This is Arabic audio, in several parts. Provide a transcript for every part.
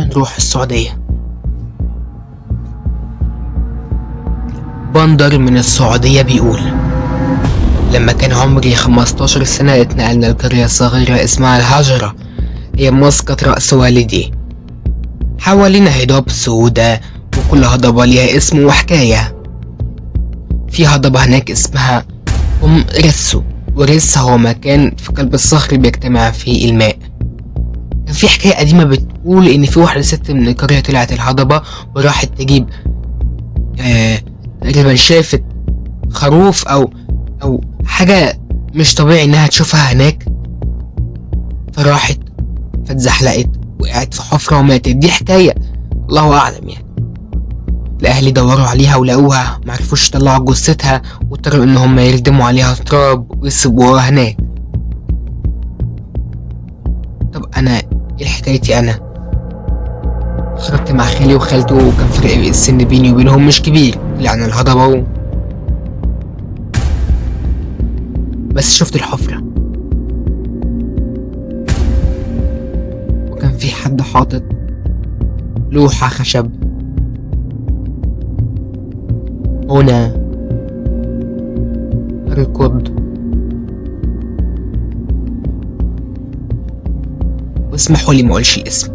تعالوا نروح السعودية. بندر من السعودية بيقول: لما كان عمري 15 سنة اتنقلنا لقرية صغيرة اسمها الهجرة، هي مسقط رأس والدي. حوالينا هضاب سودة، وكل هضبة ليها اسم وحكاية. في هضبة هناك اسمها رسو، ورس هو مكان في قلب الصخر بيجتمع فيه الماء. كان في حكاية قديمة بتقول إن في واحدة ست من القرية طلعت الهضبة وراحت تجيب تقريبا شافت خروف أو حاجة مش طبيعي إنها تشوفها هناك، فراحت فاتزحلقت وقعت في حفرة وماتت. دي حكاية الله أعلم يعني. الأهل دوروا عليها ولقوها، معرفوش يطلعوا جثتها واضطروا إن هم يردموا عليها تراب ويسيبوها هناك. طب أنا إيه حكايتي؟ أنا خرجت مع خالي وخالته وكان فرق السن بيني وبينهم مش كبير، طلعنا الهضبة بس شفت الحفرة، وكان في حد حاطط لوحة خشب هنا اركض، واسمحوا لي ما اقولش الاسم.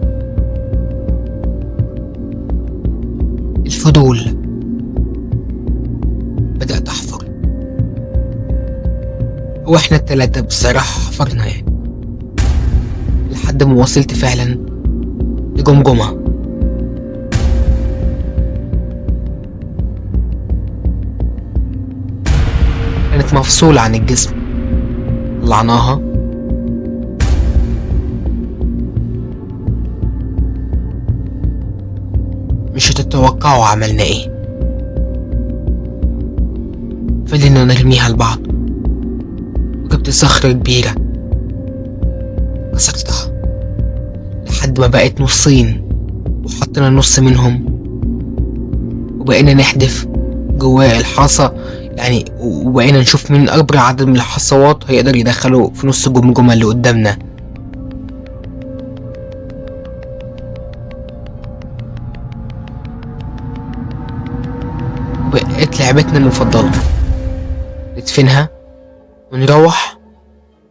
الفضول بدأت احفر، واحنا التلاتة بصراحة حفرنا يعني لحد ما وصلت فعلا لجمجمة. كانت مفصولة عن الجسم، طلعناها مش هتتوقعوا عملنا ايه. فضلنا نرميها لبعض، وجبت صخرة كبيرة كسرتها لحد ما بقت نصين، وحطينا نص منهم وبقينا نحدف جواه الحصى يعني، وبقينا نشوف مين أكبر عدد من الحصوات هيقدر يدخله في نص الجمجمة اللي قدامنا. بقت لعبتنا المفضلة، ندفنها ونروح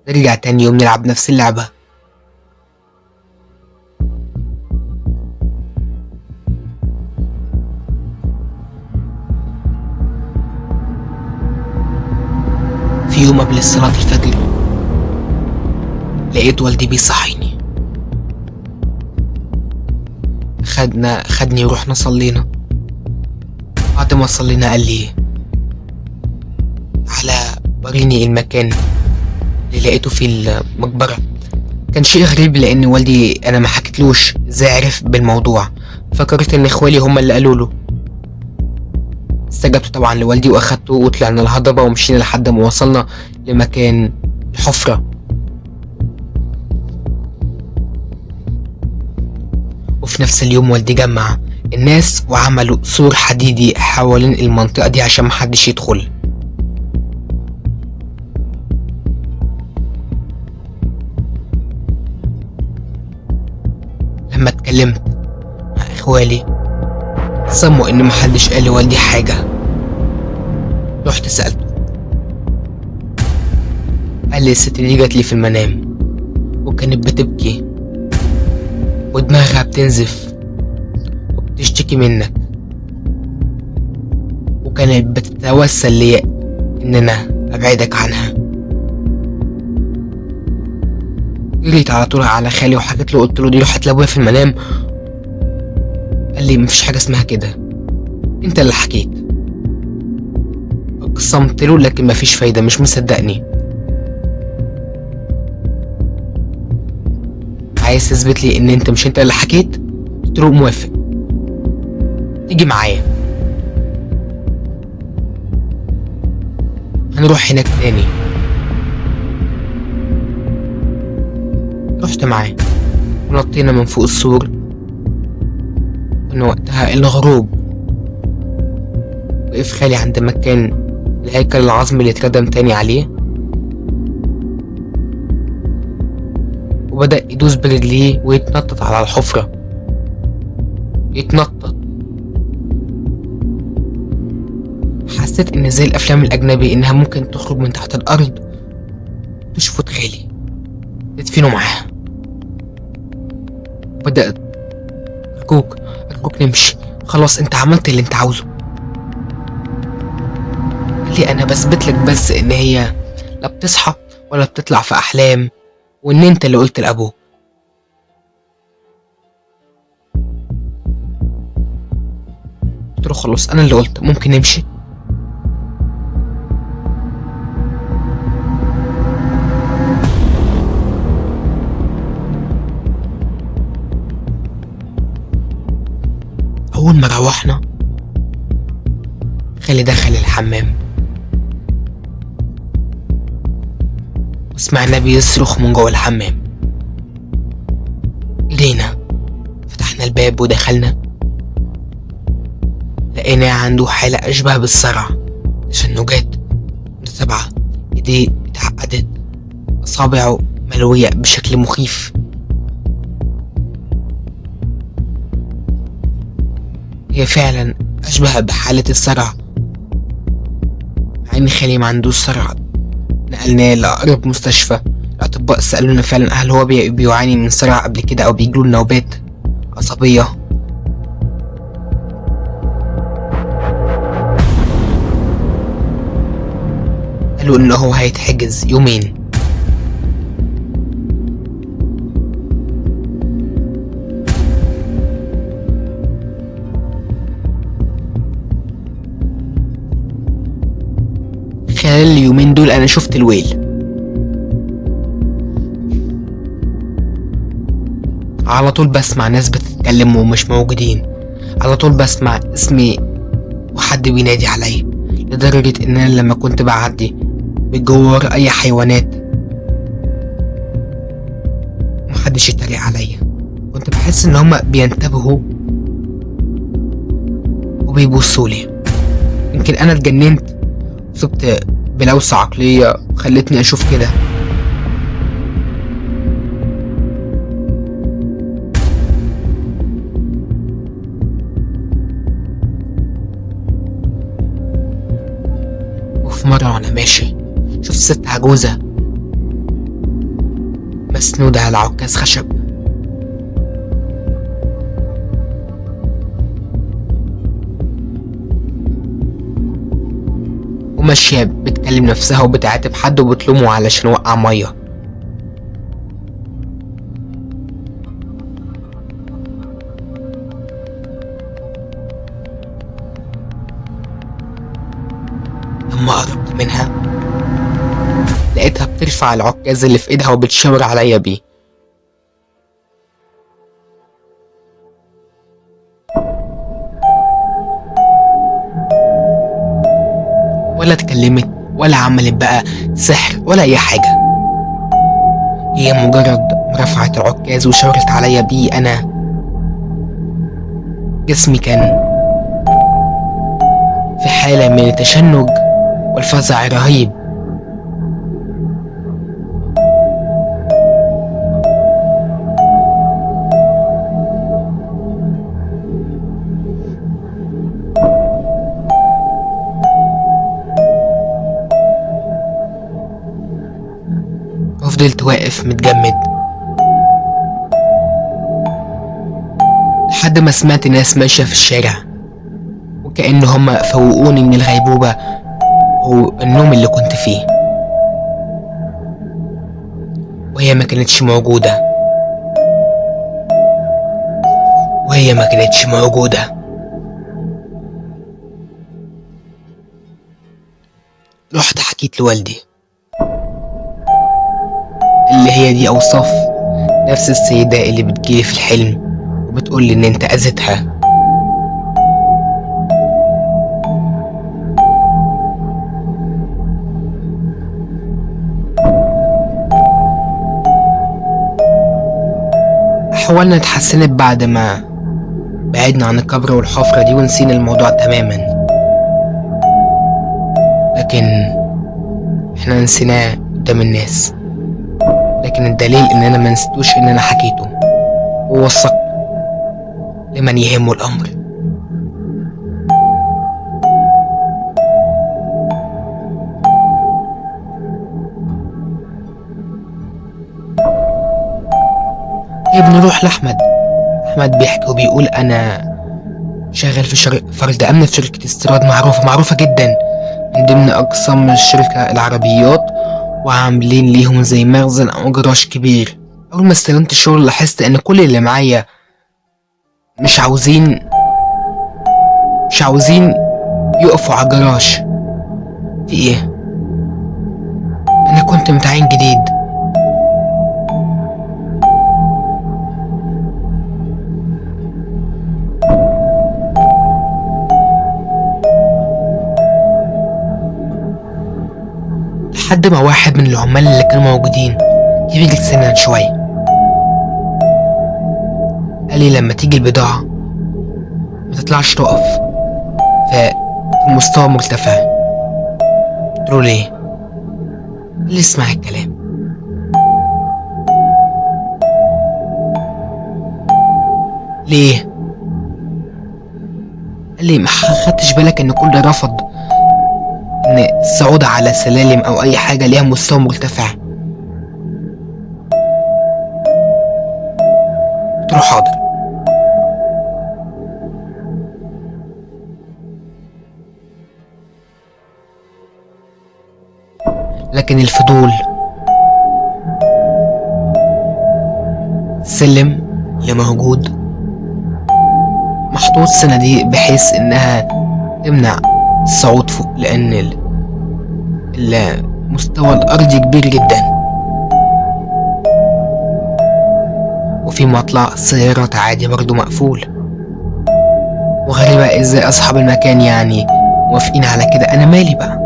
نرجع تاني يوم نلعب نفس اللعبة. في يوم قبل صلاة الفجر لقيت والدي بيصحيني، خدني ورحنا صلينا. بعد ما صلينا قال لي: تعالى وريني المكان اللي لقيته في المقبرة. كان شيء غريب لان والدي انا ما حكيتلوش ازاي عرف بالموضوع، فكرت ان اخوالي هم اللي قالوا له. استجبت طبعا لوالدي واخدته وطلعنا الهضبة ومشينا لحد ما وصلنا لمكان الحفرة. وفي نفس اليوم والدي جمع الناس وعملوا سور حديدي حوالين المنطقة دي عشان محدش يدخل. لما اتكلمت مع اخوالي صموا ان محدش قال لوالدي حاجة. رحت سألته، قال لي: الست دي جات لي في المنام وكانت بتبكي ودماغها بتنزف وبتشتكي منك، وكانت بتتوسل لي ان انا ابعدك عنها. جريت على طول على خالي وحكيت له، قلت له: دي راحت لابويا في المنام. قال لي: مفيش حاجة اسمها كده، انت اللي حكيت. قسمت له لكن مفيش فايدة، مش مصدقني. عايز تثبت لي ان انت مش انت اللي حكيت؟ قلت له: موافق، تيجي معايا هنروح هناك تاني. رحت معاه ونطينا من فوق السور. كنا وقتها الغروب. وقف خالي عند مكان الهيكل العظمي اللي اتردم تاني عليه، وبدأ يدوس برجليه ويتنطط على الحفرة يتنطط. حسيت ان زي الافلام الاجنبي انها ممكن تخرج من تحت الارض تشفط خالي تدفنه معاها. بدأت ارجوك نمشي، خلاص انت عملت اللي انت عاوزه. قال لي انا بثبت لك بس ان هي لا بتصحى ولا بتطلع في احلام، وان انت اللي قلت لابوك. قلت له خلاص انا اللي قلت، ممكن نمشي. اول ما روحنا خالي دخل الحمام وسمعنا بيصرخ من جوه الحمام. جرينا فتحنا الباب ودخلنا، لقيناه عنده حالة أشبه بالصرع، تشنجات مرتفعة، ايديه اتعقدت، أصابعه ملوية بشكل مخيف. هي فعلا أشبه بحالة الصرع، مع إن خالي ما عندوش صرع. نقلناه لأقرب مستشفى. الأطباء سألونا فعلا هل هو بيعاني من صرع قبل كده أو بيجيله نوبات عصبية. قالوا إن هو هيتحجز يومين. خلال اليومين دول أنا شفت الويل. على طول بسمع ناس بتتكلم ومش موجودين، على طول بسمع اسمي وحد بينادي عليا، لدرجة إن أنا لما كنت بعدي بجوار أي حيوانات محدش يتريق عليا. كنت بحس إن هما بينتبهوا وبيبصولي. يمكن أنا اتجننت، صبت بلوسة عقلية خلتني أشوف كده. وفي مرة وأنا ماشي شفت ست عجوزة مسنودة على عكاز خشب، وماشية بتكلم نفسها وبتعاتب حد وبتلومه علشان وقع مية. لما قربت منها لقيتها بترفع العكاز اللي في ايدها وبتشاور عليا بيه. ولا اتكلمت ولا عملت بقى سحر ولا اي حاجة، هي مجرد رفعت العكاز وشاورت عليا بيه. انا جسمي كان في حالة من التشنج والفزع الرهيب. وفضلت واقف متجمد لحد ما سمعت ناس ماشية في الشارع، وكأن هما فوقوني من الغيبوبة والنوم اللي كنت فيه. وهي ما كانتش موجودة، وهي ما كانتش موجودة. رحت حكيت لوالدي، اللي هي دي أوصاف نفس السيدة اللي بتجيلي في الحلم وبتقولي إن أنت أذيتها. أحوالنا اتحسنت بعد ما بعدنا عن القبر والحفرة دي ونسينا الموضوع تماما، لكن احنا نسيناه قدام الناس. لكن الدليل ان انا ما نسيتوش ان انا حكيته ووثقته، لمن يهمه الأمر. طيب نروح لأحمد. أحمد بيحكي وبيقول أنا شغال في فرد أمن في شركة استيراد معروفة جدا من ضمن أقسام الشركة العربيات، وعاملين ليهم زي مخزن أو جراج كبير. أول ما استلمت الشغل لاحظت إن كل اللي معايا مش عاوزين يقفوا على الجراج. في إيه؟ أنا كنت متعين جديد. لحد ما واحد من العمال اللي كانوا موجودين كبير سنا شوية قال لي لما تيجي البضاعة ما تطلعش تقف في مستوى مرتفع. قلت له ليه؟ قال لي اسمع الكلام. ليه؟ قال لي ما خدتش بالك ان كل ده رفض ان الصعود على سلالم او اي حاجة ليها مستوى مرتفع؟ قلت له حاضر. لكن الفضول، السلم اللي موجود محطوط صناديق بحيث انها تمنع الصعود فوق، لان مستوى الارض كبير جدا، وفي مطلع سيارات عادي برضو مقفول. وغريبة ازاي اصحاب المكان يعني موافقين على كده، انا مالي بقى.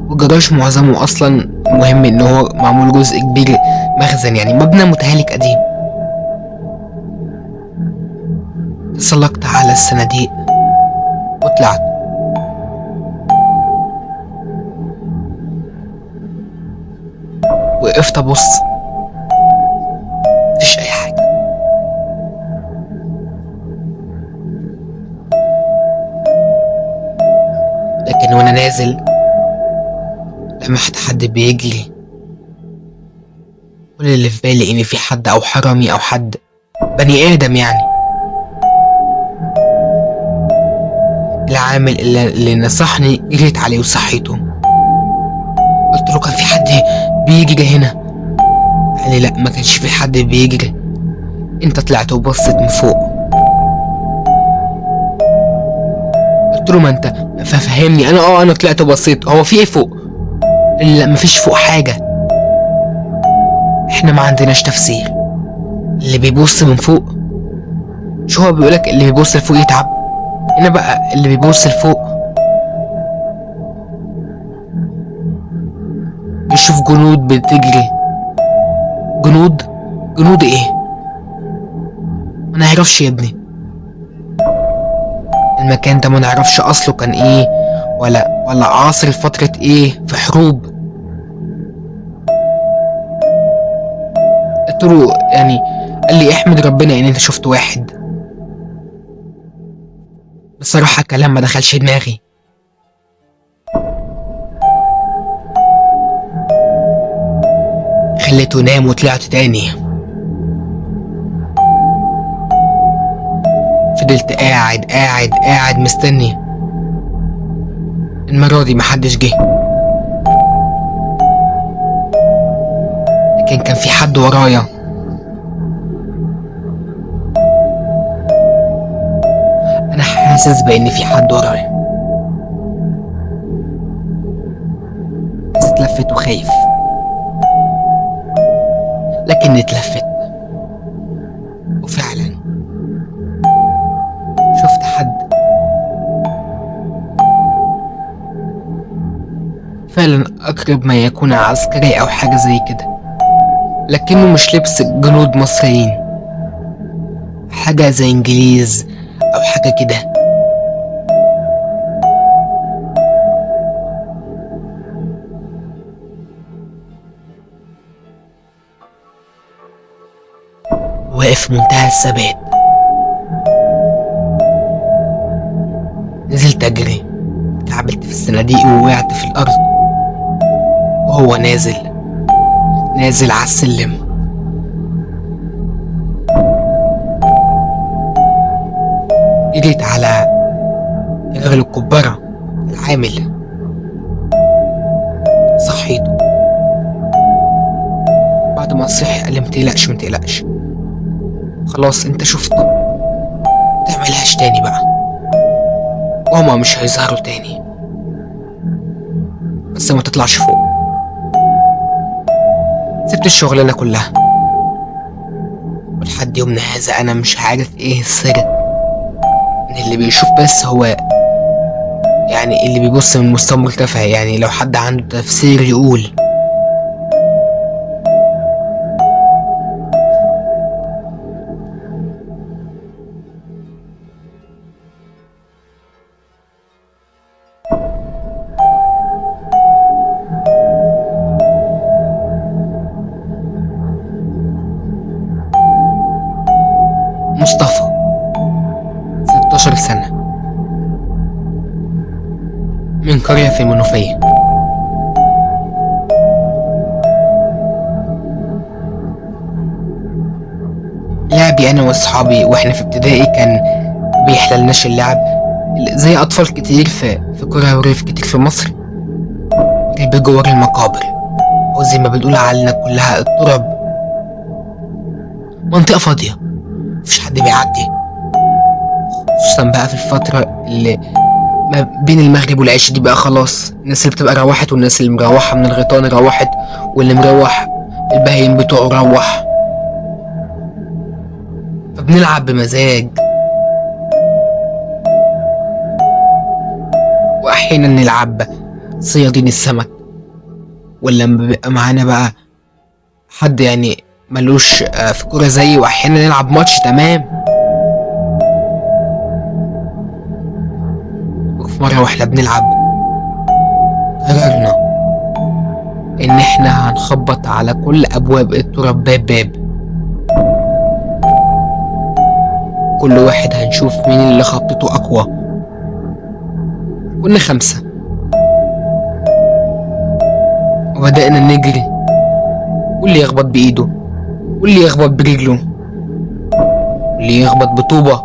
والجراج معظمه اصلا مهم ان هو معمول جزء كبير مخزن، يعني مبنى متهالك قديم. تسلقت على الصناديق وطلعت. وقفت ابص، مفيش اي حاجة. لكن وانا نازل لمحت حد بيجري. كل اللي في بالي ان في حد او حرامي او حد بني ادم يعني. العامل اللي نصحني جريت عليه وصحيته. قلت له كان في حد بيجري هنا؟ قال لي لا، ما كانش في حد بيجري، انت طلعت وبصت من فوق. قلت له ما انت ففهمني. انا طلعت وبصيت، هو في ايه فوق؟ قال لي لا مفيش فوق حاجة، احنا ما عندناش تفسير. اللي بيبص من فوق، شو هو بيقولك اللي بيبص لفوق يتعب؟ هنا بقى اللي بيبص لفوق يشوف جنود بتجري. جنود ايه؟ ما نعرفش يا ابني، المكان ده ما نعرفش اصله كان ايه ولا عاصر فترة ايه في حروب. قلت له يعني، قال لي احمد ربنا ان انت شفت واحد. بصراحة كلام ما دخلش دماغي. خليته نام وطلعت تاني. فضلت قاعد مستني. المرة دي محدش جه، لكن كان في حد ورايا. انا حاسس بان في حد ورايا، بس اتلفت وخايف. لكني اتلفت وفعلا شفت حد، فعلا اقرب ما يكون عسكري او حاجة زي كده، لكنه مش لبس جنود مصريين، حاجة زي انجليز او حاجة كده. واقف منتهى الثبات فضلت أجري، اتكعبلت في الصناديق ووقعت في الأرض، وهو نازل على السلم. جريت على الراجل الكبارة العامل، صحيته. بعد ما صحي قال لي متقلقش، خلاص انت شفت، متعملهاش تاني بقى، وهما مش هيظهروا تاني، بس ما تطلعش فوق. سبت الشغلانة كلها، ولحد يومنا هذا انا مش عارف ايه السر، ان اللي بيشوف بس هو يعني اللي بيبص من مستوى مرتفع. يعني لو حد عنده تفسير يقول. مصطفى 16 سنة، من قرية في المنوفية. لعبي أنا وأصحابي وإحنا في ابتدائي كان بيحللناش اللعب زي أطفال كتير في قرى وريف كتير في مصر، بجوار المقابر، أو زي ما بنقول علينا كلها التراب، منطقة فاضية مفيش حد بيعدي، خصوصا بقى في الفترة اللي ما بين المغرب والعشاء دي. بقى خلاص الناس اللي بتبقى روحت، والناس اللي مروحة من الغيطان روحت، واللي مروح البهايم بتوعه روح، فبنلعب بمزاج. وأحيانا نلعب صيادين السمك، ولما بيبقى معانا بقى حد يعني ملوش في كورة زيي، وأحيانا نلعب ماتش تمام. وفي مرة واحنا بنلعب قررنا إن احنا هنخبط على كل أبواب التراب، باب، كل واحد هنشوف مين اللي خبطته أقوى. كنا 5، وبدأنا نجري، واللي يخبط بإيده، واللي يخبط برجله، واللي يخبط بطوبة.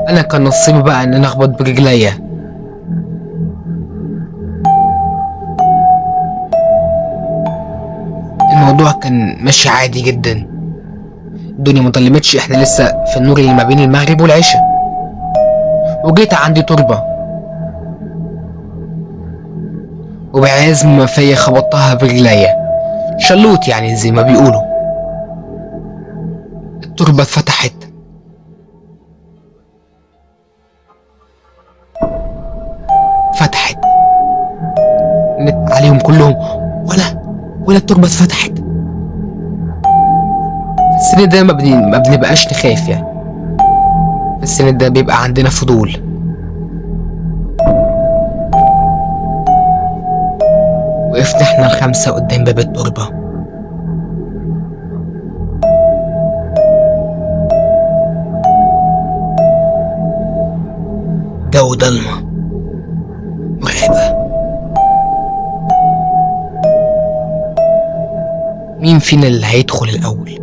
أنا كان نصيبي بقى إن أنا أخبط برجليا. الموضوع كان ماشي عادي جدا، الدنيا مظلمتش، احنا لسه في النور اللي ما بين المغرب والعشاء. وجيت عندي تربة، وبعزم ما فيا خبطتها برجليا، شلوت يعني زي ما بيقولوا. التربة اتفتحت، نت عليهم كلهم، ولا التربة اتفتحت. في السن ده ما بنبقاش نخاف يعني، في السن ده بيبقى عندنا فضول. وقفنا احنا ال5 قدام باب التربة، جو ضلمة مرعبة. مين فينا اللي هيدخل الأول؟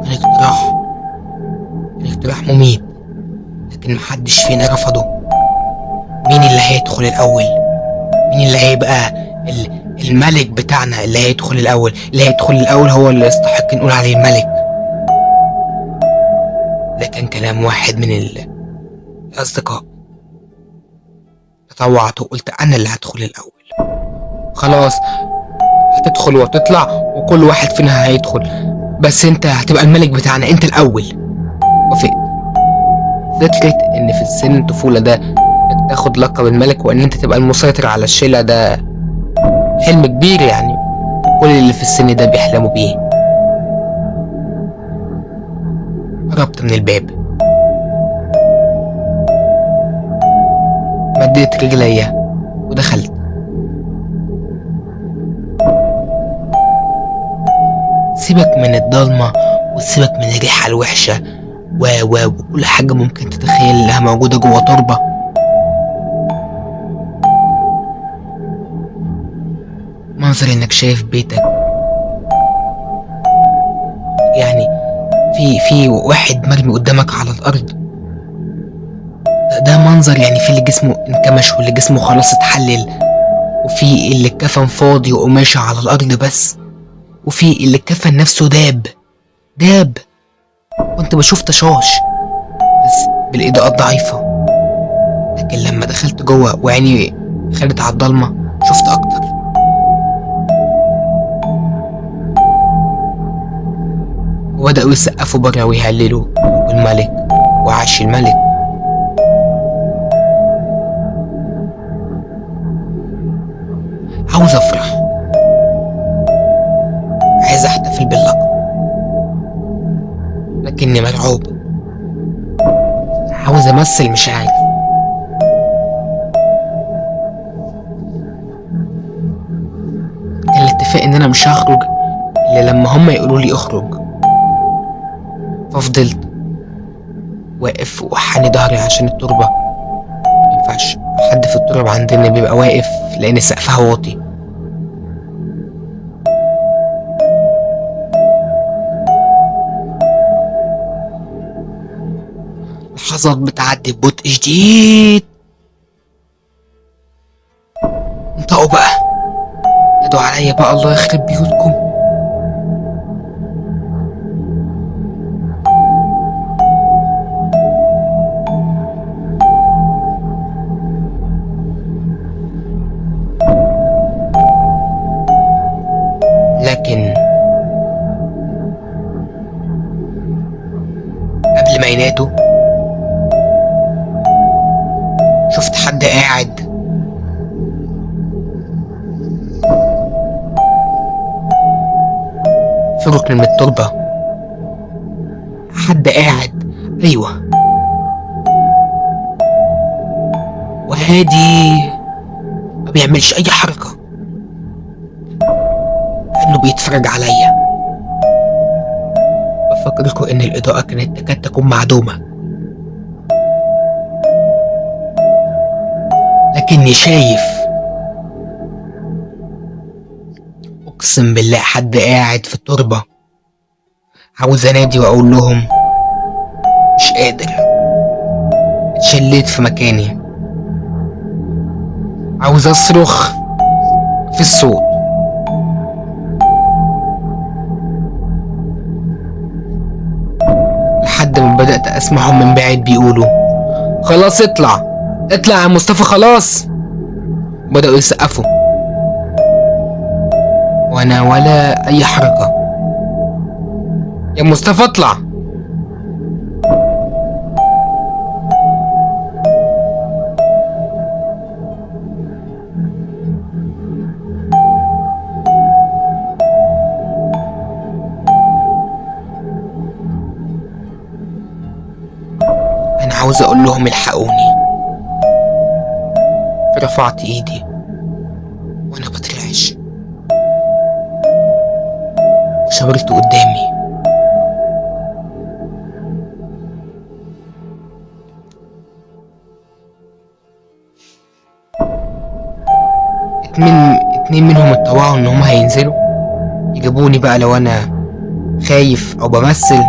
كان اقتراح مميت، لكن محدش فينا رفضه. مين اللي هيدخل الأول؟ مين اللي هيبقى الملك بتاعنا اللي هيدخل الأول؟ اللي هيدخل الأول هو اللي يستحق نقول عليه الملك. ده كان كلام واحد من الأصدقاء. تطوعت وقلت أنا اللي هدخل الأول. خلاص هتدخل وتطلع، وكل واحد فينا هيدخل، بس انت هتبقى الملك بتاعنا، انت الأول. وافقت. فكرة ان في السن الطفولة ده انك تاخد لقب الملك، وان انت تبقى المسيطر على الشلة، ده حلم كبير يعني، كل اللي في السن ده بيحلموا بيه. قربت من الباب، مديت رجليا ودخلت. سيبك من الضلمة، وسيبك من الريحة الوحشة، وكل حاجة ممكن تتخيل انها موجودة جوه تربة. منظر انك شايف بيتك، يعني في واحد مرمي قدامك على الارض. ده منظر يعني في اللي جسمه انكمش واللي جسمه خلاص اتحلل، وفي اللي الكفن فاضي وقماشة على الارض بس، وفي اللي الكفن نفسه داب. كنت بشوف تشاش بس بالاضاءة الضعيفة، لكن لما دخلت جوه وعيني خدت على الضلمة شفت اكتر. وبدأوا يسقفوا برا ويهللوا الملك وعاش الملك. عاوز افرح، عايز احتفل باللقب، لكني مرعوب. عاوز امثل مش عارف. كان الاتفاق ان انا مش هخرج الا لما هما يقولوا لي اخرج، ففضلت واقف وحاني ظهري عشان التربة. مينفعش حد في التربة عندنا بيبقى واقف لان سقفها واطي. لحظات بتعدي ببطء شديد. انطقوا بقى، نادوا عليا بقى، الله يخرب بيوتكم. لكن قبل ما ينادوا شفت حد قاعد في ركن من التربة. حد قاعد، ايوه، وهادي ما بيعملش اي حركة، كأنه بيتفرج عليا. بفكركم ان الاضاءة كانت تكاد تكون معدومة، لكني شايف. اقسم بالله حد قاعد في التربة. عاوز انادي واقول لهم مش قادر، اتشليت في مكاني. عاوز اصرخ في الصوت، لحد ما بدأت اسمعهم من بعيد بيقولوا خلاص اطلع يا مصطفى خلاص. بدأوا يسقفوا وانا ولا اي حركة. يا مصطفى اطلع. انا عاوز اقول لهم الحقوني. رفعت ايدي وانا بترعش وشاورت قدامي. اتنين منهم اتطوعوا ان هم هينزلوا يجيبوني بقى لو انا خايف او بمثل.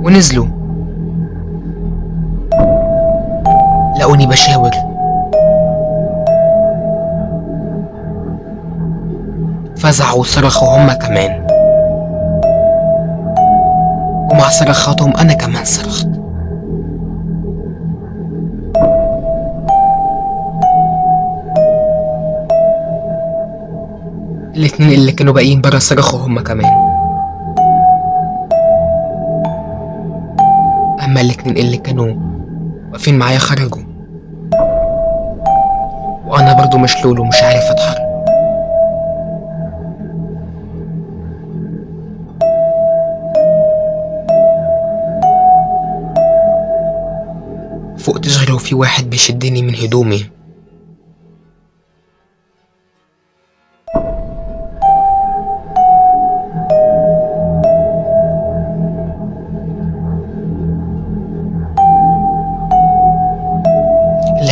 ونزلوا لقوني بشاور. فزعوا وصرخوا هما كمان، ومع صرخاتهم انا كمان صرخت. الاتنين اللي كانوا باقيين برا صرخوا هما كمان، اما الاتنين اللي كانوا واقفين معايا خرجوا، وانا برضو مشلول ومش عارف اتحرك. فوقت صغير وفي واحد بيشدني من هدومي.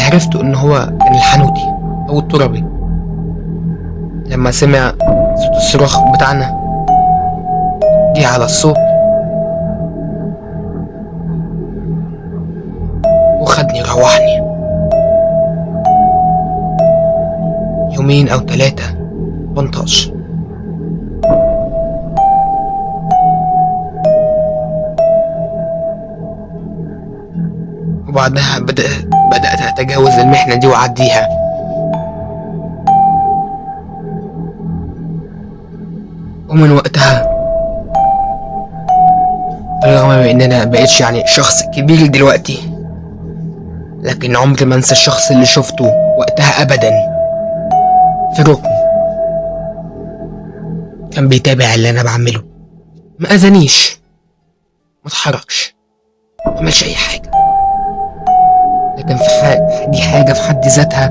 عرفت ان هو كان الحنوتي او الترابي لما سمع صوت الصراخ بتاعنا جه على الصوت وخدني روحني. يومين او 3 بنطاش. وبعدها بدأت أتجاوز المحنة دي وأعديها. ومن وقتها بالرغم من إن أنا مبقتش يعني شخص كبير دلوقتي، لكن عمري ما انسى الشخص اللي شفته وقتها أبدا في ركن كان بيتابع اللي أنا بعمله، ما أذانيش، ما اتحركش، ما عملش أي حاجة. لكن دي حاجة في حد ذاتها،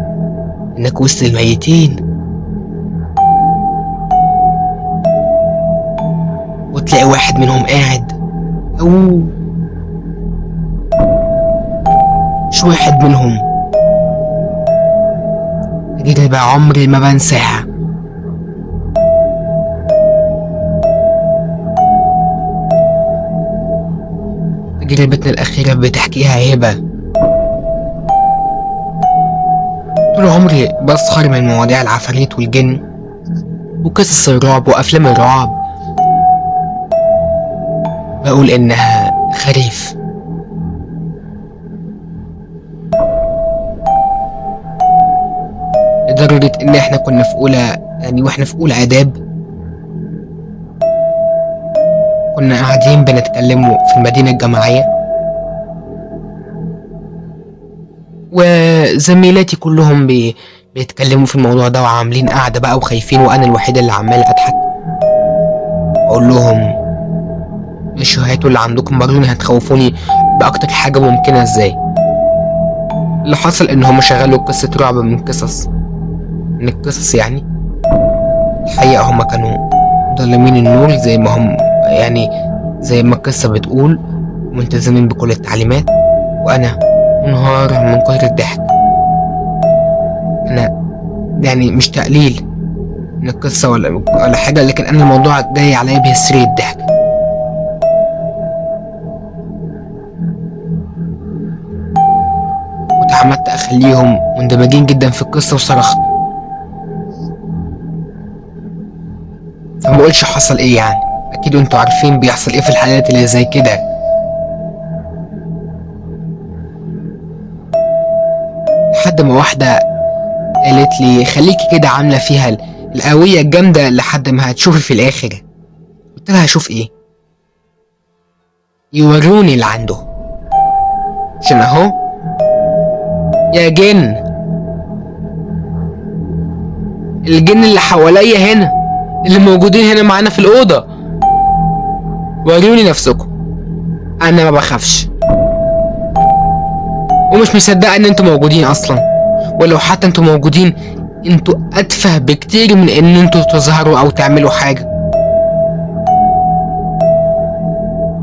إنك وسط الميتين وتلاقي واحد منهم قاعد، أو مش واحد منهم، دي بقى عمري ما بنساها. تجربتنا الأخيرة بتحكيها هبة. طول عمري بسخر من مواضيع العفاريت والجن وقصص الرعب وأفلام الرعب، بقول إنها خريف. لدرجة إن إحنا كنا في أولى، يعني وإحنا في أولى آداب، كنا قاعدين بنتكلموا في المدينة الجامعية، وزميلاتي كلهم بيتكلموا في الموضوع ده وعاملين قاعدة بقى وخايفين، وأنا الوحيدة اللي عمال أضحك أقول لهم مش هاتوا اللي عندكم، بروني هتخوفوني بأكتر حاجة ممكنة إزاي. اللي حصل إن هم شغلوا قصة رعب من القصص يعني. الحقيقة هم كانوا ظالمين النور زي ما هم، يعني زي ما القصة بتقول، ملتزمين بكل التعليمات، وأنا منهار من كتر الضحك. أنا يعني مش تقليل من القصة ولا حاجة، لكن أنا الموضوع جاي عليا بهستيريا الضحك. وتعمدت أخليهم مندمجين جدا في القصة وصرخت، فما قلتش حصل إيه يعني. أكيد انتوا عارفين بيحصل إيه في الحالات اللي زي كده. لحد ما واحدة قالت لي خليكي كده عاملة فيها القوية الجامدة لحد ما هتشوفي في الآخر. قلت لها هشوف إيه؟ يوروني اللي عنده، عشان أهو يا جن، الجن اللي حواليا هنا، اللي موجودين هنا معانا في الأوضة، وروني نفسكم. أنا ما بخافش ومش مصدقة إن انتوا موجودين أصلا، ولو حتى انتوا موجودين انتوا أتفه بكتير من إن انتوا تظهروا أو تعملوا حاجة.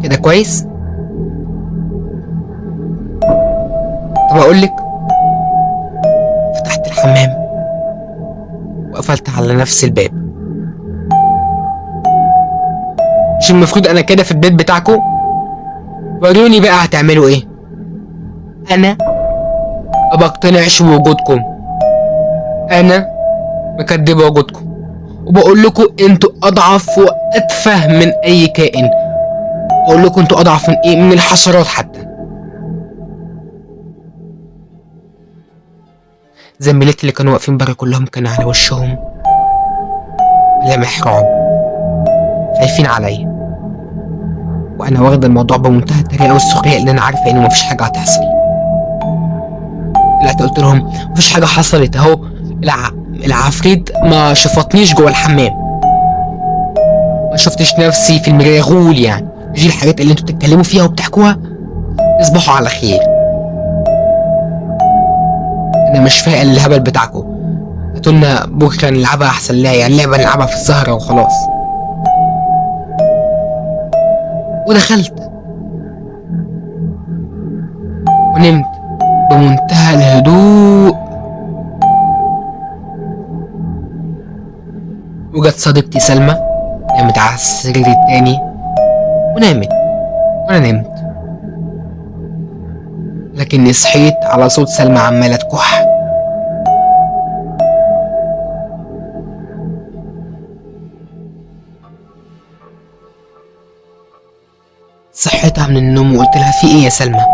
كده كويس؟ طب أقولك، فتحت الحمام وقفلت على نفس الباب. مش المفروض أنا كده في البيت بتاعكم؟ وروني بقى هتعملوا إيه؟ أنا ما بقتنعش بوجودكم، أنا مكدبة وجودكم، وبقول لكم انتوا أضعف وأتفه من أي كائن. بقول لكم انتوا أضعف من إيه؟ من الحشرات حتى. زميلتي اللي كانوا واقفين برا كلهم كان على وشهم ملامح رعب، خايفين عليا، وانا واخده الموضوع بمنتهى الطريقه والسخريه، لان انا عارفه ان مفيش حاجه هتحصل. طلعت قلت لهم مفيش حاجه حصلت اهو، العفريت ما شفطنيش جوه الحمام، ما شفتش نفسي في المرايه غول يعني. دي الحاجات اللي انتوا بتتكلموا فيها وبتحكوها، تصبحوا على خير. انا مش فاهم الهبل بتاعكم، هاتولنا بكره نلعبها احسن، لا يعني لعبه نلعبها في السهره وخلاص. ودخلت ونمت بمنتهى الهدوء وجت صديقتي سلمى، نامت على السرير التاني ونامت وانا نمت، لكني صحيت على صوت سلمى عمالة تكح. صحيتها من النوم وقلت لها في ايه يا سلمى؟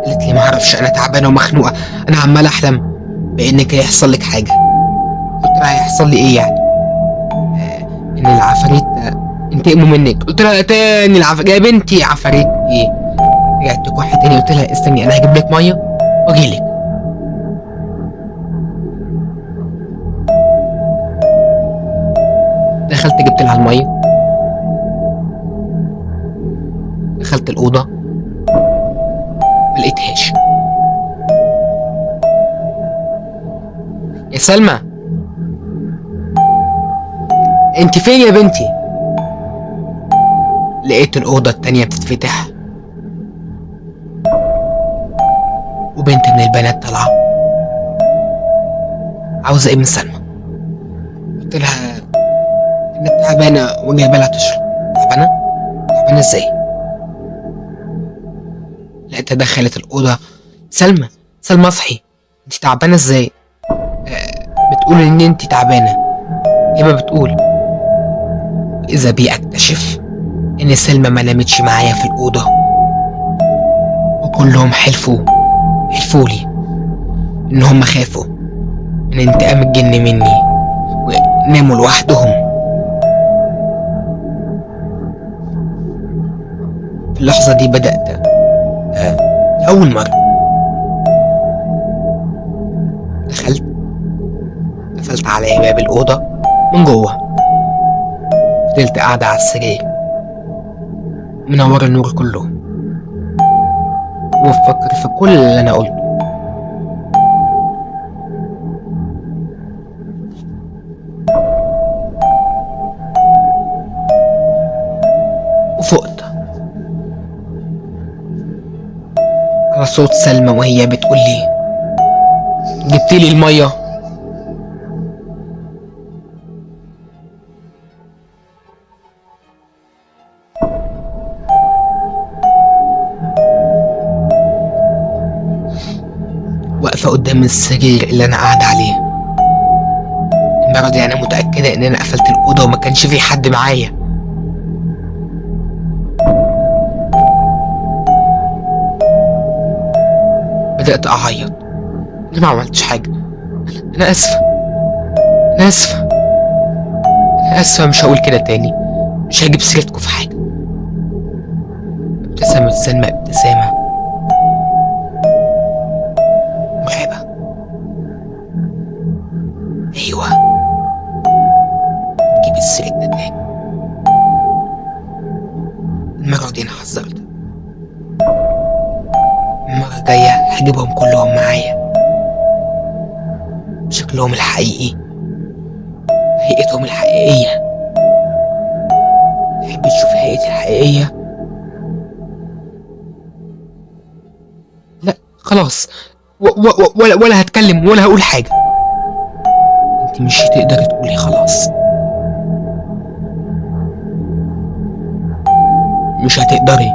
قالت لي معرفش، انا تعبانه ومخنوقه، انا عمال احلم بانك هيحصل لك حاجه. قلت لها هيحصل لي ايه يعني؟ ان العفاريت انتقموا منك. قلت لها تاني العفاريت يا بنتي؟ عفاريت ايه؟ رجعت تكح تاني. قلت لها استني انا هجيب لك ميه واجيلك. دخلت جبت لها الميه، دخلت الاوضه ملقيتهاش. يا سلمى انت فين يا بنتي؟ لقيت الاوضه التانيه بتتفتح وبنت من البنات طالعه. عاوزه ايه من سلمى؟ قلت لها انك تعبانه وجايبه لها تشرب. تعبانه؟ تعبانه ازاي؟ لقيتها دخلت الاوضه. سلمى سلمى اصحي، انت تعبانه ازاي؟ بتقول ان انت تعبانه. هي ما بتقول. اذا بي اكتشف ان سلمى ما نامتش معايا في الاوضه، وكلهم حلفولي ان هم خافوا من انتقام الجن مني وناموا لوحدهم. في اللحظه دي بدات لأول مرة دخلت قفلت على باب الأوضة من جوه. فضلت قاعدة على السرير منور النور كله وبفكر في كل اللي أنا قلته. وفقت على صوت سلمى وهي بتقولي جبتيلي المية؟ واقفة قدام السرير اللي انا قاعد عليه. المرة دي انا متأكدة ان انا قفلت الأوضة وما كانش في حد معايا. بدأت أعيط. أنا ما عملتش حاجة. أنا آسفة، أنا آسفة، أنا آسفة، مش هقول كده تاني، مش هجيب سيرتكم في حاجة. ابتسمت سلمى ابتسامة مرعبة. أيوة، جيب سيرتنا تاني. المرة دي أنا حذرت، المرة الجاية هجيبهم كلهم معايا بشكلهم الحقيقي، هيئتهم الحقيقية. تحب تشوف هيئتي الحقيقية؟ لا خلاص، ولا هتكلم ولا هقول حاجة. انت مش هتقدري تقولي خلاص، مش هتقدري.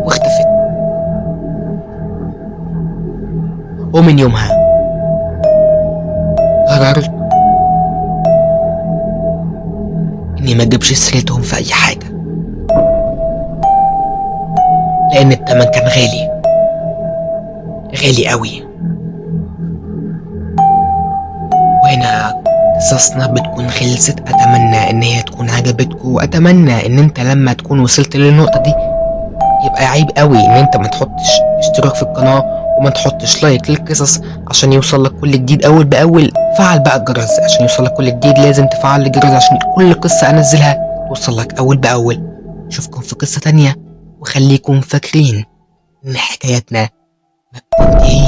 واختفت. ومن يومها قررت اني ما اجيبش سيرتهم في اي حاجة، لان التمن كان غالي، غالي قوي. وهنا قصصنا بتكون خلصت. اتمنى ان هي تكون عجبتكم، واتمنى ان انت لما تكون وصلت للنقطة دي يبقى عيب قوي ان انت ما تحطش اشتراك في القناة وما تحطش لايك للقصص عشان يوصل لك كل جديد اول باول. فعل بقى الجرس عشان يوصل لك كل جديد، لازم تفعل الجرس عشان كل قصة انزلها توصل لك اول باول. اشوفكم في قصة تانية، وخليكم فاكرين ان حكايتنا ما بتنتهيش.